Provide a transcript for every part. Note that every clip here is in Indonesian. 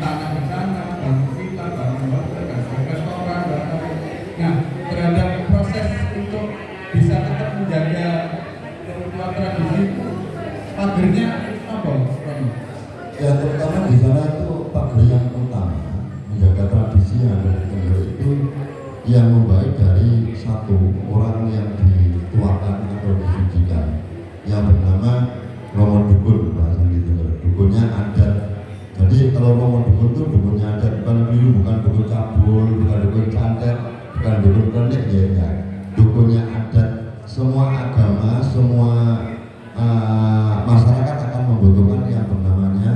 tanah di sana, bangun villa, bangun hotel, bangun restoran, bangun. Nah, terhadap proses untuk bisa tetap menjaga tradisi itu, pagernya apa, Romi? Ya terutama di sana itu pagar yang utama menjaga tradisi yang ada di Tengger itu yang membaik dari satu orang yang dituakan atau disucikan yang bernama Romo Dukun, bahasa di Tengger. Dukunnya adat. Jadi kalau Romo Dukun itu dukunnya adat, bukan biru, bukan dukun cabul, bukan dukun cantet, bukan dukun klenik, ya. Dukunnya adat. Semua agama, semua masyarakat akan membutuhkan yang bernamanya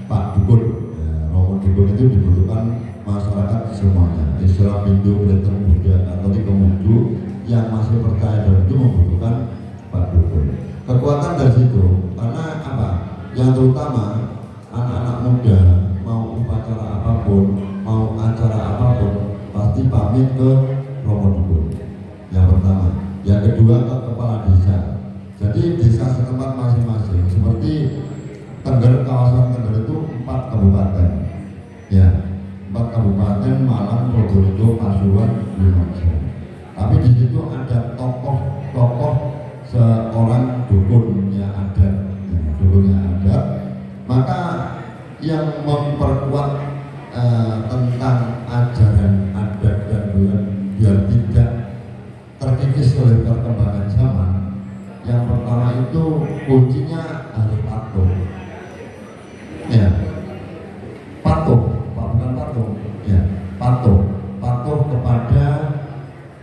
Pak Dukun. Ya, Romo Dukun itu dibutuhkan masyarakat semuanya. Islam, Hindu, Kristen, Buddha, Katolik, Konghucu yang masih percaya dan itu membutuhkan Pak Dukun. Kekuatan dari situ, karena apa? Yang terutama anak-anak muda mau upacara apapun, mau acara apapun, pasti pamit ke Romo Dukun. Yang pertama, yang kedua ke kepala desa. Jadi desa setempat masing-masing, seperti Tengger, kawasan Tengger itu 4 kabupaten, ya, 4 kabupaten: Malang, Probolinggo, Pasuruan, Lumajang. Tapi di situ ada tokoh seorang dukun yang ada, dukunnya ada. Maka yang memperkuat tentang ajaran adat dan biar tidak terkikis oleh perkembangan zaman. Yang pertama itu kuncinya harus patuh, ya, patuh, bukan patuh, ya, patuh kepada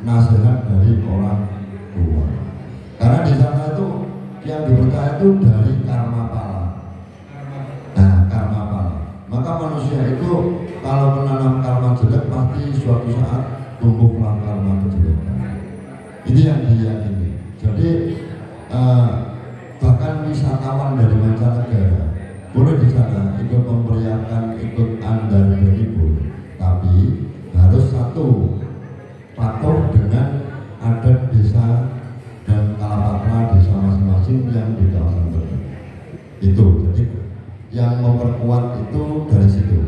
nasihat dari orang tua. Karena di sana itu yang dipercaya itu dari karma pala. Nah, karma pala. Maka manusia itu kalau menanam karma jelek pasti suatu saat tumbuhlah karma kejelekan. Ini yang diyakini. Jadi bahkan wisatawan dari mancanegara boleh di sana ikut memeriahkan, ikut andar dari boleh, tapi harus satu, patuh dengan adat desa dan kalapatra desa masing-masing yang di kawasan tersebut. Itu jadi yang memperkuat itu dari situ.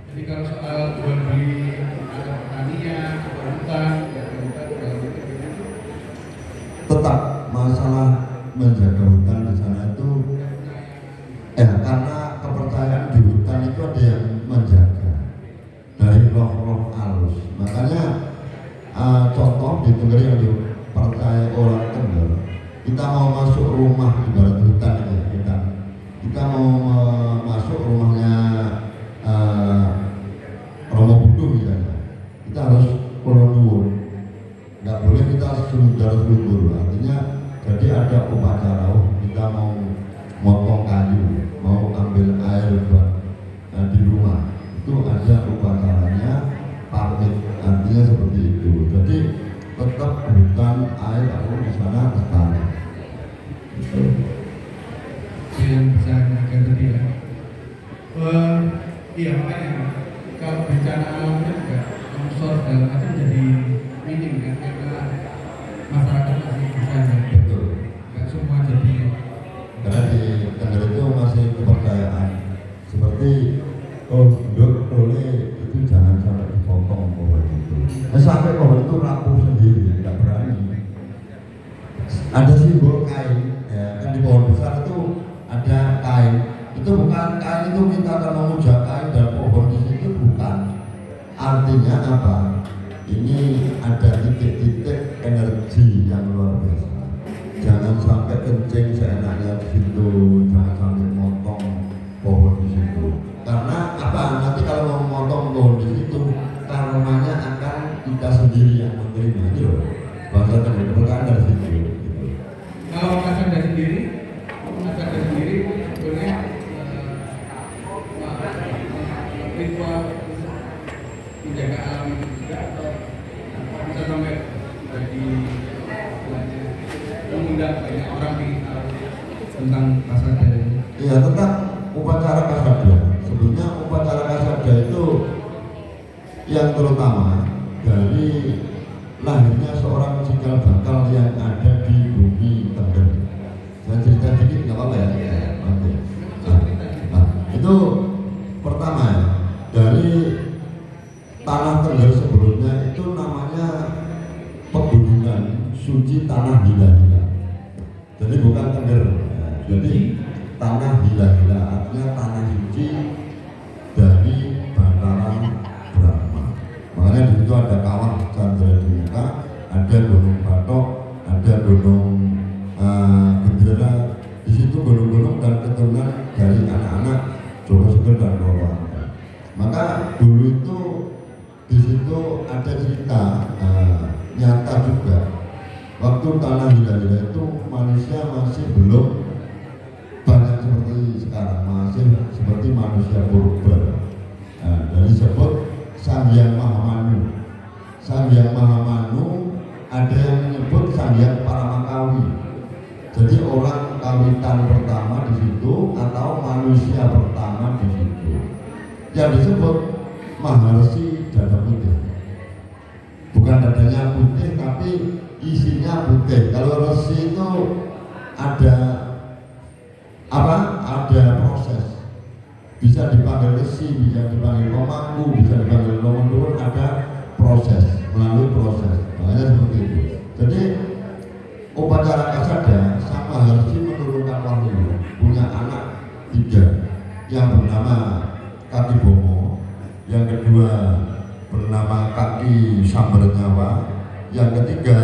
Jadi kalau soal jual beli ada pertanian, ada hutan, tetap masalah menjaga hutan di sana itu karena kepercayaan di hutan itu ada yang menjaga dari roh-roh halus. Makanya contoh di Tengger yang dipercaya orang Tengger, kita mau masuk rumah ibarat hutan ya, kita mau masuk rumahnya Romo Budu misalnya, kita harus kulon luhur, nggak boleh kita sundar sundur. Artinya jadi ada upacara, kita mau motong kayu, mau ambil air buat di rumah, itu ada upacaranya, pamit, artinya seperti itu. Jadi tetap hutan, air, aku di sana lestari. yang bisa menjaga tadi ya. Iya, makanya kalau bencana alamnya juga longsor segala macam jadi minim kan, karena masyarakat masih bisa jaga. Betul. Nggak semua jadi. Karena di Tengger itu masih kepercayaan seperti nduk tole itu jangan sampai dipotong pohon itu. Sampai pohon itu rapuh sendiri, nggak berani. Ada simbol kain, ya, kan di pohon besar itu ada kain. Itu bukan kain itu kita akan memuja kain dan pohon di situ, bukan. Artinya apa? Ini ada titik-titik energi yang luar biasa. Jangan sampai kencing seenaknya di situ, jangan sampai motong pohon di situ. Karena apa? Nanti kalau mau motong pohon di situ, karmanya akan kita sendiri yang menerima. Itu loh. Bahasa keberkahan dari situ. Gitu. Kalau Kasada sendiri sebenarnya ritual menjaga alam itu juga, atau bisa sampai jadi mengundang banyak orang di tentang Kasada ini. Iya, tentang upacara Kasada. Sebetulnya upacara Kasada itu yang terutama dari lahirnya seorang cikal bakal yang ada di bumi Tengger. Saya cerita dikit nggak apa-apa ya? Oke. Nah, itu pertama ya. tanah hila-hila. Jadi bukan Tengger. Jadi tanah hila-hila artinya tanah suci dari Bataran Brahma. Makanya di situ ada kawah Chandra di muka, ada Gunung Batok, ada Gunung Gendera. Di situ gunung-gunung dan keturunan dari anak-anak Joko Seger dan Roro. Maka dulu itu di situ ada cerita nyata juga. Waktu tanah hila-hila itu manusia masih belum banyak seperti sekarang, masih seperti manusia purba. Dan disebut Sang Hyang Mahamanu. Sang Hyang Mahamanu ada yang menyebut Sang Hyang Paramakawi. Jadi orang kawitan pertama di situ atau manusia pertama di situ. Yang disebut Maharsi Dada Putih. Bukan dadanya putih tapi isinya putih. Kalau resi itu ada apa? Ada proses. Bisa dipanggil resi, bisa dipanggil pemangku, bisa dipanggil lomondur, ada proses, melalui proses. Makanya seperti itu. Jadi upacara kasada Sang Maharsi menurunkan wahyu, punya anak 3 yang bernama Kaki Bomo, yang kedua bernama Kaki Sambar Nyawa, yang ketiga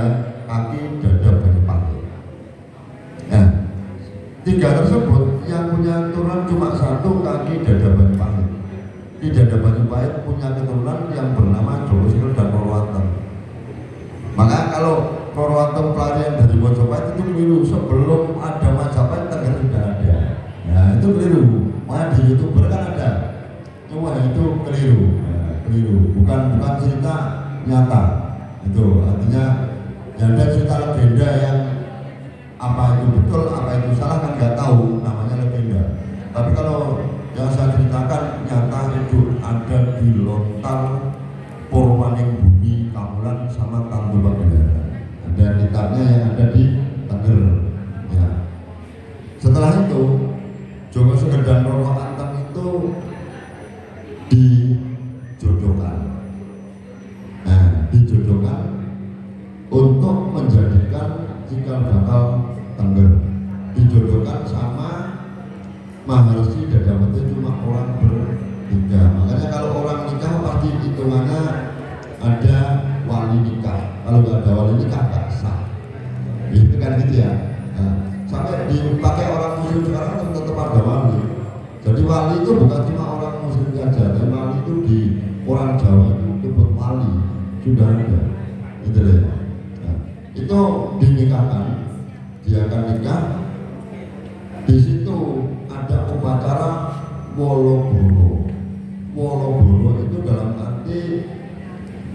Kaki Dada Banyupahit. Nah, 3 tersebut yang punya keturunan cuma 1, Kaki Dada Banyupahit. Di Dada Banyupahit punya keturunan yang bernama Joko Seger dan Roro Atem. Maka kalau Roro Atem pelarian dari Mojopahit itu keliru, sebelum ada Majapahit Tengger sudah ada. Nah itu keliru. Makanya di YouTuber kan ada. Cuma itu keliru. Nah, keliru. Bukan cerita nyata. Itu artinya yang ada cerita legenda yang apa itu betul, apa itu salah kan nggak tahu, namanya legenda. Tapi kalau yang saya ceritakan nyata itu ada di Lontar Purwaning Bumi Kamulan sama Tantu Bagandara. Ada kitabnya yang ada di Tengger. Ya. Setelah itu Joko Seger dan Roro Atem itu dijodohkan. Nah, dijodohkan untuk menjadikan cikal bakal Tengger. Dijodohkan sama Maharsi Dada Putih cuma orang bertiga. Makanya kalau orang nikah pasti hitungannya ada wali nikah. Kalau nggak ada wali nikah nggak sah. Itu kan gitu ya. Nah, sampai dipakai orang muslim sekarang tetap ada wali. Jadi wali itu bukan cuma orang muslim saja, tapi wali itu di orang Jawa itu disebut wali sudah ada. Gitu deh. Nah, itu dinikahkan, dia akan nikah. Di situ ada upacara Woloboro. Woloboro itu dalam arti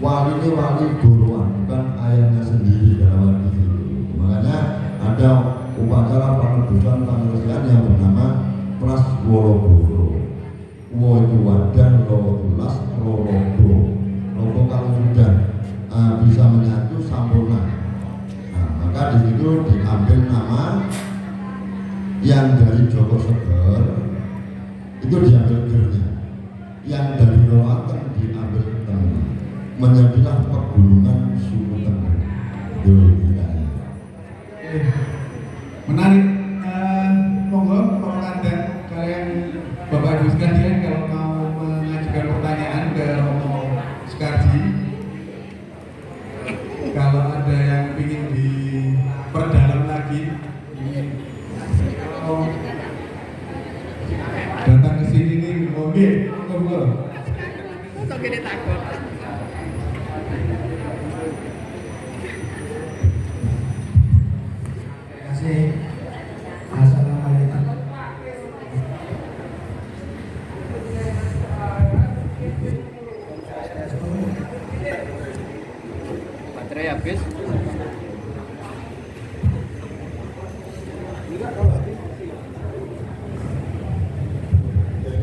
wali ini wali goroan, bukan ayahnya sendiri dalam arti itu. Makanya ada upacara penebusan penyelesaian yang bernama Pras Woloboro. Wo itu wadah, lo tulas, rogo. Rogo kalau sudah bisa menyatu sempurna. Nah, maka di situ diambil nama yang dari Joko Seger itu diambil gernya, yang dari Roro Atem diambil tengah, menjadilah pegunungan suku Tengger. Itu bedanya. Menarik. Monggo Komandan, kalian Bapak Ibu sekalian kalau mau mengajukan pertanyaan ke Romo Soekardi, kalau ada yang ingin diperdalam lagi, datang ke sini nih, monggo. Sok gede takut. Terima kasih. Assalamualaikum. Baterai habis.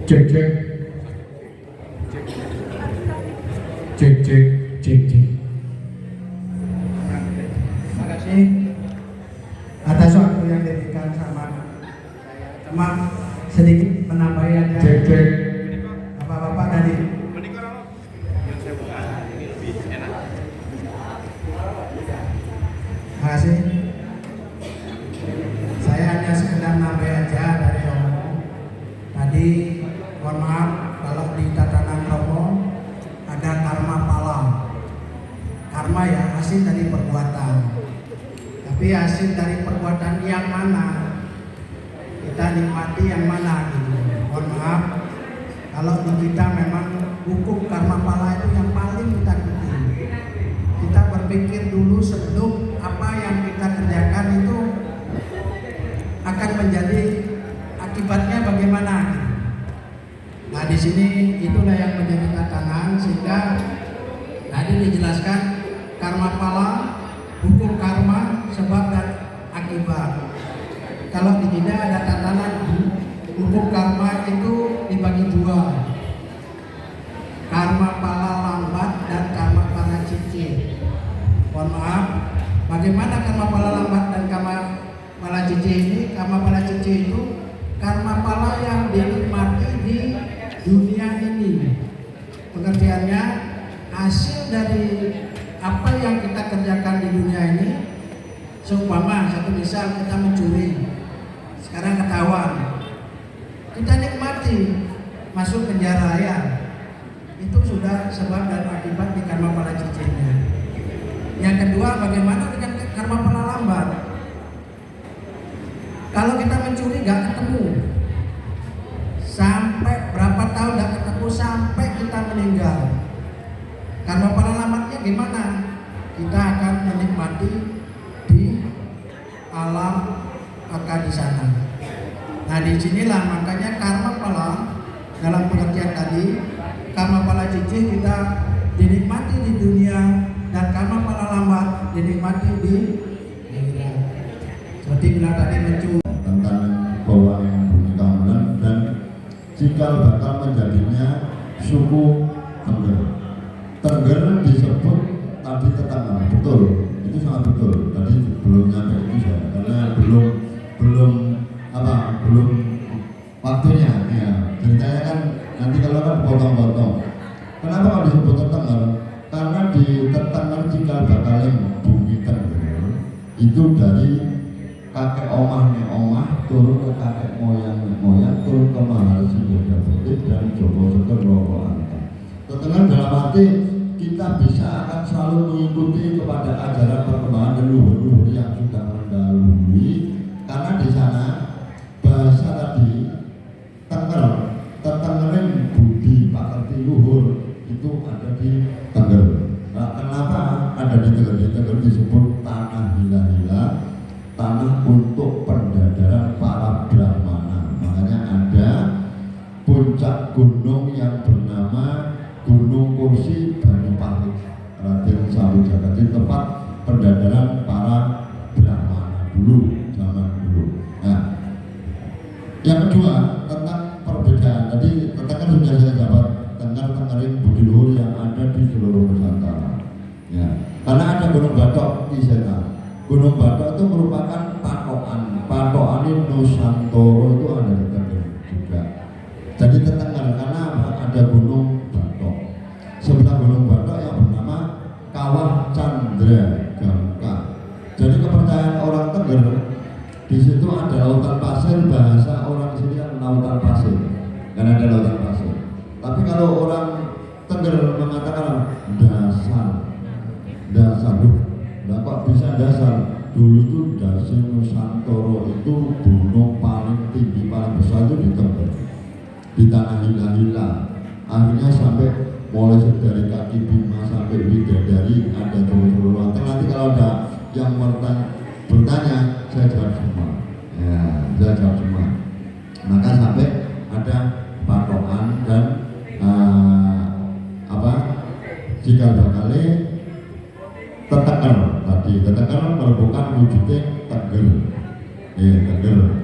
Cek. Terima kasih atas waktu yang diberikan sama cuma sedikit menambahi aja. Cek. Bapak-bapak tadi. Terima kasih. Jadi mohon maaf kalau di tatanan Romo ada karma pala. Karma ya hasil dari perbuatan. Tapi hasil dari perbuatan yang mana? Kita nikmati yang mana gitu. Mohon maaf kalau di kita memang hukum karma pala itu yang paling kita ikuti. Kita berpikir dulu sebelum apa yang kita kerjakan itu akan menjadi akibatnya bagaimana. Nah di sini itulah yang menjadi tatanan, sehingga tadi dijelaskan karma pala, hukum karma, sebab dan akibat. Kalau di tidak ada tatanan hukum karma itu dibagi dua, karma pala lambat dan karma pala cicil. Mohon maaf, bagaimana karma pala lambat dan karma pala cicil ini? Karma pala cicil itu karma pala yang dinikmati di dunia ini. Pengertiannya, hasil dari apa yang kita kerjakan di dunia ini. Seumpama satu misal kita mencuri, sekarang ketahuan, kita nikmati, masuk penjara ya, itu sudah sebab dan akibat di karma pala cicilnya. Yang kedua, bagaimana dengan karma pala lambat? Kalau kita mencuri gak ketemu, sampai berapa tahun gak ketemu, sampai kita meninggal, karma pala lambatnya gimana? Kita akan menikmati di alam baka di sana. Nah disinilah makanya karma pala dalam pengertian tadi, karma pala cicil kita dinikmati di dunia dan karma pala lambat dinikmati di akhirat. Seperti bilang tadi mencuri tentang bahwa yang bumi kamulan dan cikal bakal menjadinya suku Tengger. Tengger disebut tadi Tetangan, betul, itu sangat betul. Tadi belum nyampe itu saya, karena belum waktunya. Ya, ceritanya kan nanti kalau kan potong-potong. Kenapa kalau disebut Tetangan? Karena di Tetangan cikal bakal bumi Tengger itu dari kakek omah turun ke kakek moyang turun ke Maharsi Boga Putih dan Joko Seger Loro Anteng. Tetangan dalam arti kita bisa akan selalu mengikuti kepada ajaran perkembangan leluhur yang sudah mendahului, karena di sana bahasa tadi Tetengerin budi pakerti luhur itu ada di Tengger. Nah, kenapa ada di Tengger? Di Tengger disebut tanah hila-hila, tanah untuk pendadaran para brahmana. Makanya ada puncak gunung yang bernama Gunung Kursi Bani Pahit, Raden Sawijaka, di tempat pendadaran para brahmana dulu, zaman dulu. Nah, yang kedua tentang perbedaan. Tadi kan sudah saya jawab, Tengerin budi luhur yang ada di seluruh Nusantara. Ya, karena ada Gunung Batok di sana. Gunung Batok itu merupakan patokan Nusantara, itu ada di Tengger juga. Jadi Tetengan karena ada Gunung Batok. Sebelah Gunung Batok yang bernama Kawah Candra Gangka. Jadi kepercayaan orang Tengger, di situ ada lautan pasir, bahasa orang sini kan lautan pasir, karena ada lautan pasir. Tapi kalau orang Tengger mengatakan dasar, nah kok bisa dasar? Dulu itu dasar Nusantara itu gunung paling tinggi, paling besar itu di Tengger, di tanah hila-hila. Akhirnya sampai mulai dari kaki Bima sampai Widadari ada terus. Nanti kalau ada yang bertanya, saya jawab semua. Ya, saya jawab semua. Maka sampai ada patokan dan cikal bakale Tetengen tadi. Tetengen merupakan wujudnya Tengger. Tengger.